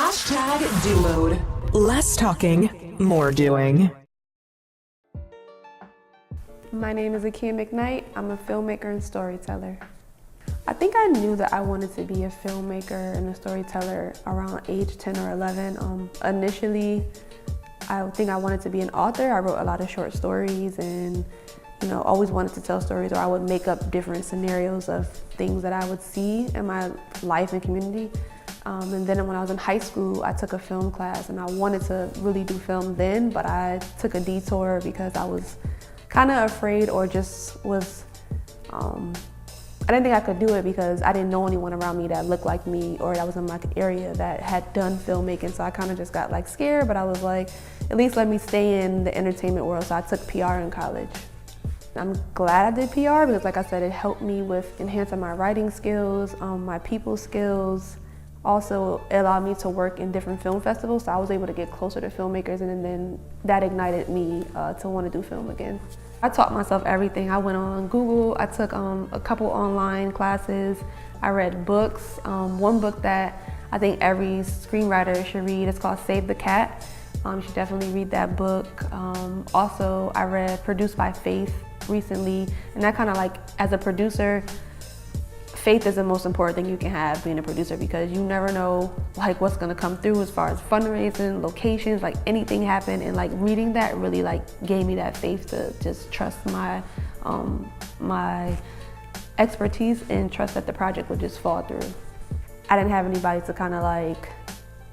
#DoMode. Less talking, more doing. My name is Akia McKnight. I'm a filmmaker and storyteller. I think I knew that I wanted to be a filmmaker and a storyteller around age 10 or 11. Initially, I think I wanted to be an author. I wrote a lot of short stories and always wanted to tell stories, or I would make up different scenarios of things that I would see in my life and community. And then when I was in high school, I took a film class and I wanted to really do film then, but I took a detour because I was kind of afraid or just was, I didn't think I could do it because I didn't know anyone around me that looked like me or that was in my area that had done filmmaking. So I kind of just got scared, but I was like, at least let me stay in the entertainment world. So I took PR in college. I'm glad I did PR because like I said, it helped me with enhancing my writing skills, my people skills. Also, it allowed me to work in different film festivals, so I was able to get closer to filmmakers, and then that ignited me to want to do film again. I taught myself everything. I went on Google, I took a couple online classes, I read books. One book that I think every screenwriter should read is called Save the Cat. You should definitely read that book. Also, I read Produced by Faith recently, and that kind of as a producer, faith is the most important thing you can have being a producer because you never know what's gonna come through as far as fundraising, locations, anything happen, and reading that really gave me that faith to just trust my my expertise and trust that the project would just fall through. I didn't have anybody to kind of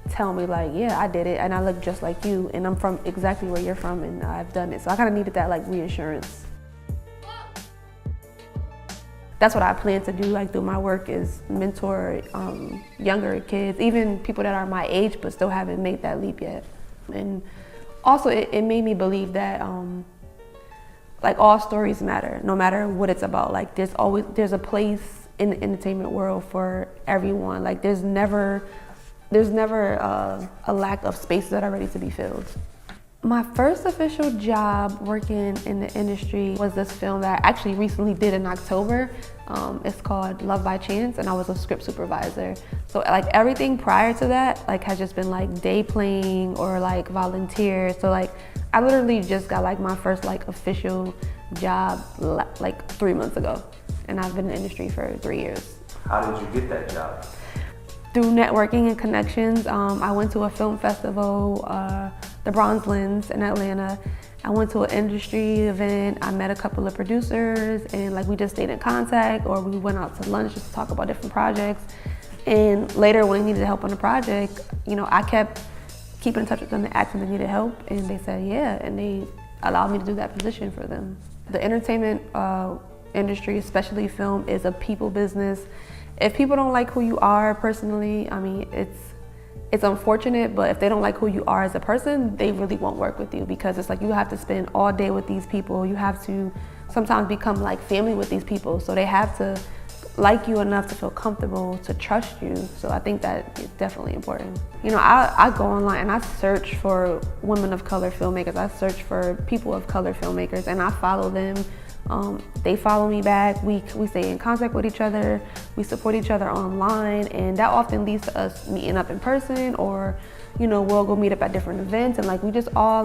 tell me yeah, I did it and I look just like you and I'm from exactly where you're from and I've done it. So I kind of needed that reassurance. That's what I plan to do through my work is mentor younger kids, even people that are my age but still haven't made that leap yet. And also it made me believe that all stories matter, no matter what it's about. There's a place in the entertainment world for everyone. There's never a lack of spaces that are ready to be filled. My first official job working in the industry was this film that I actually recently did in October. It's called Love by Chance, and I was a script supervisor. So everything prior to that has just been day playing or volunteer. So I literally just got my first official job 3 months ago, and I've been in the industry for 3 years. How did you get that job? Through networking and connections. I went to a film festival, the Bronze Lens in Atlanta. I went to an industry event. I met a couple of producers and we just stayed in contact, or we went out to lunch just to talk about different projects. And later when I needed help on the project, I kept keeping in touch with them and asking if they needed help, and they said yeah, and they allowed me to do that position for them. The entertainment industry, especially film, is a people business. If people don't like who you are personally, I mean, it's unfortunate, but if they don't like who you are as a person, they really won't work with you because it's you have to spend all day with these people. You have to sometimes become family with these people. So they have to like you enough to feel comfortable to trust you. So I think that is definitely important. I go online and I search for women of color filmmakers. I search for people of color filmmakers and I follow them. They follow me back. We stay in contact with each other. We support each other online, and that often leads to us meeting up in person, or we'll go meet up at different events, and we just all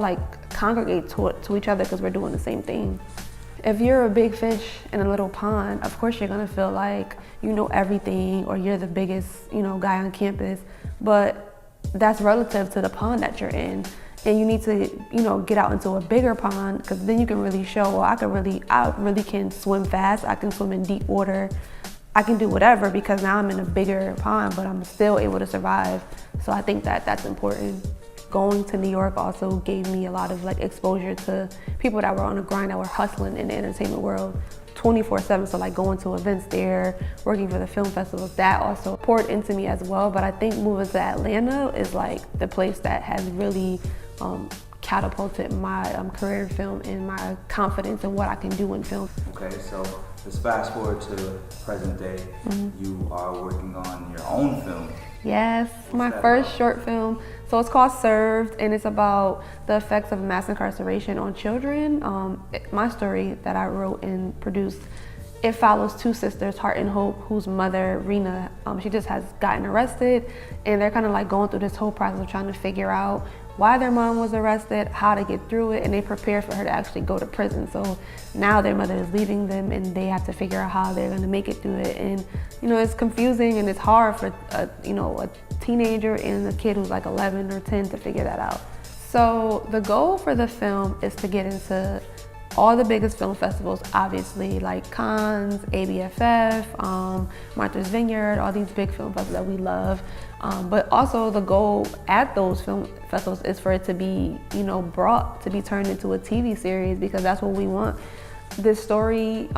congregate to each other because we're doing the same thing. If you're a big fish in a little pond, of course you're gonna feel you know everything, or you're the biggest guy on campus, but that's relative to the pond that you're in. And you need to, get out into a bigger pond because then you can really show, well, I really can swim fast. I can swim in deep water. I can do whatever because now I'm in a bigger pond, but I'm still able to survive. So I think that that's important. Going to New York also gave me a lot of exposure to people that were on the grind, that were hustling in the entertainment world 24/7. So going to events there, working for the film festivals, that also poured into me as well. But I think moving to Atlanta is the place that has really catapulted my career in film and my confidence in what I can do in film. Okay, so let's fast forward to present day. You are working on your own film. Yes, my first short film. So it's called Served, and it's about the effects of mass incarceration on children. My story that I wrote and produced it follows two sisters, Heart and Hope, whose mother, Rena, she just has gotten arrested, and they're kind of like going through this whole process of trying to figure out why their mom was arrested, how to get through it, and they prepare for her to actually go to prison. So now their mother is leaving them, and they have to figure out how they're gonna make it through it. And it's confusing and it's hard for a teenager and a kid who's like 11 or 10 to figure that out. So the goal for the film is to get into all the biggest film festivals, obviously, like Cannes, ABFF, Martha's Vineyard, all these big film festivals that we love. But also the goal at those film festivals is for it to be, brought to be turned into a TV series, because that's what we want. This story,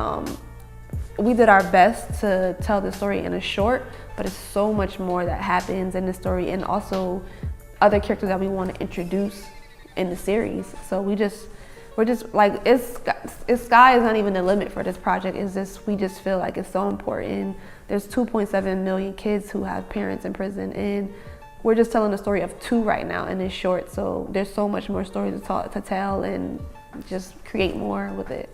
we did our best to tell the story in a short, but it's so much more that happens in the story, and also other characters that we want to introduce in the series. So we're just like, sky is not even the limit for this project. We just feel like it's so important. There's 2.7 million kids who have parents in prison, and we're just telling the story of 2 right now in this short. So there's so much more story to tell, and just create more with it.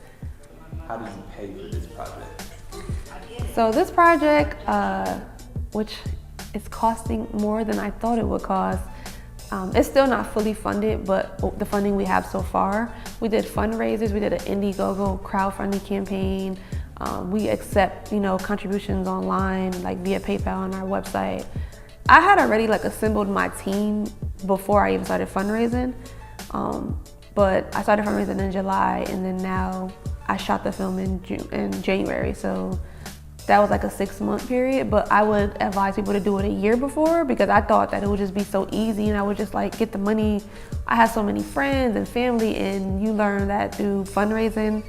How did you pay for this project? So this project, which is costing more than I thought it would cost, it's still not fully funded, but the funding we have so far, we did fundraisers, we did an Indiegogo crowdfunding campaign. We accept, contributions online, like via PayPal on our website. I had already assembled my team before I even started fundraising, but I started fundraising in July, and then now I shot the film in January. So that was like a 6-month period, but I would advise people to do it a year before, because I thought that it would just be so easy and I would just get the money. I have so many friends and family, and you learn that through fundraising,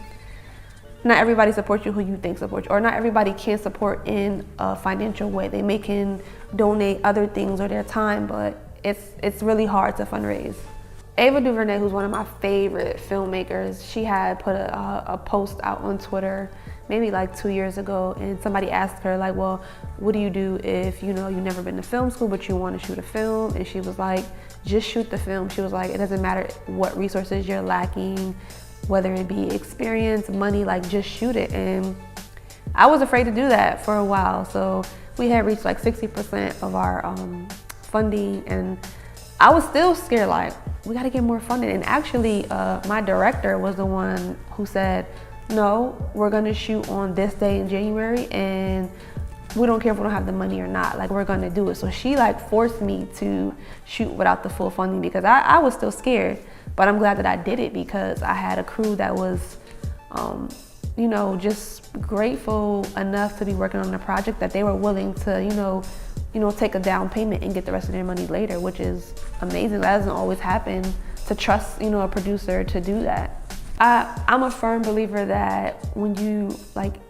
not everybody supports you who you think supports you, or not everybody can support in a financial way. They can donate other things or their time, but it's really hard to fundraise. Ava DuVernay, who's one of my favorite filmmakers, she had put a post out on Twitter maybe 2 years ago, and somebody asked her well, what do you do if you've never been to film school but you want to shoot a film? And she was like, just shoot the film. She was like, it doesn't matter what resources you're lacking, whether it be experience, money, just shoot it. And I was afraid to do that for a while, so we had reached 60% of our funding, and I was still scared, we gotta get more funding. And actually, my director was the one who said, no, we're gonna shoot on this day in January, and we don't care if we don't have the money or not, we're gonna do it. So she forced me to shoot without the full funding, because I was still scared, but I'm glad that I did it, because I had a crew that was, just grateful enough to be working on the project that they were willing to, take a down payment and get the rest of their money later, which is amazing. That doesn't always happen, to trust, a producer to do that. I'm a firm believer that when you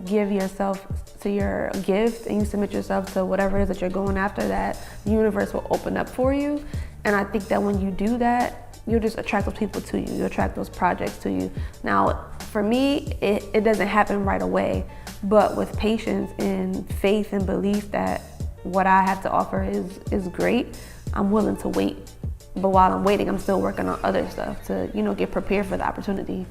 give yourself to your gift and you submit yourself to whatever it is that you're going after, that the universe will open up for you. And I think that when you do that, you'll just attract those people to you. You'll attract those projects to you. Now, for me, it doesn't happen right away, but with patience and faith and belief that what I have to offer is great, I'm willing to wait. But while I'm waiting, I'm still working on other stuff to, get prepared for the opportunity.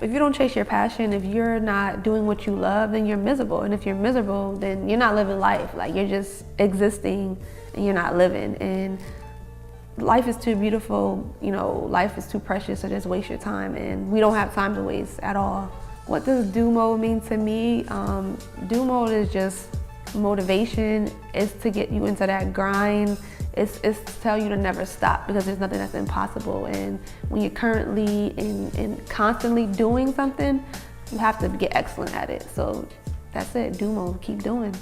If you don't chase your passion, if you're not doing what you love, then you're miserable. And if you're miserable, then you're not living life. You're just existing and you're not living. And life is too beautiful, life is too precious to just waste your time. And we don't have time to waste at all. What does DoMode mean to me? DoMode is just motivation. It's to get you into that grind. It's to tell you to never stop, because there's nothing that's impossible. And when you're currently and constantly doing something, you have to get excellent at it. So that's it, DoMode, keep doing.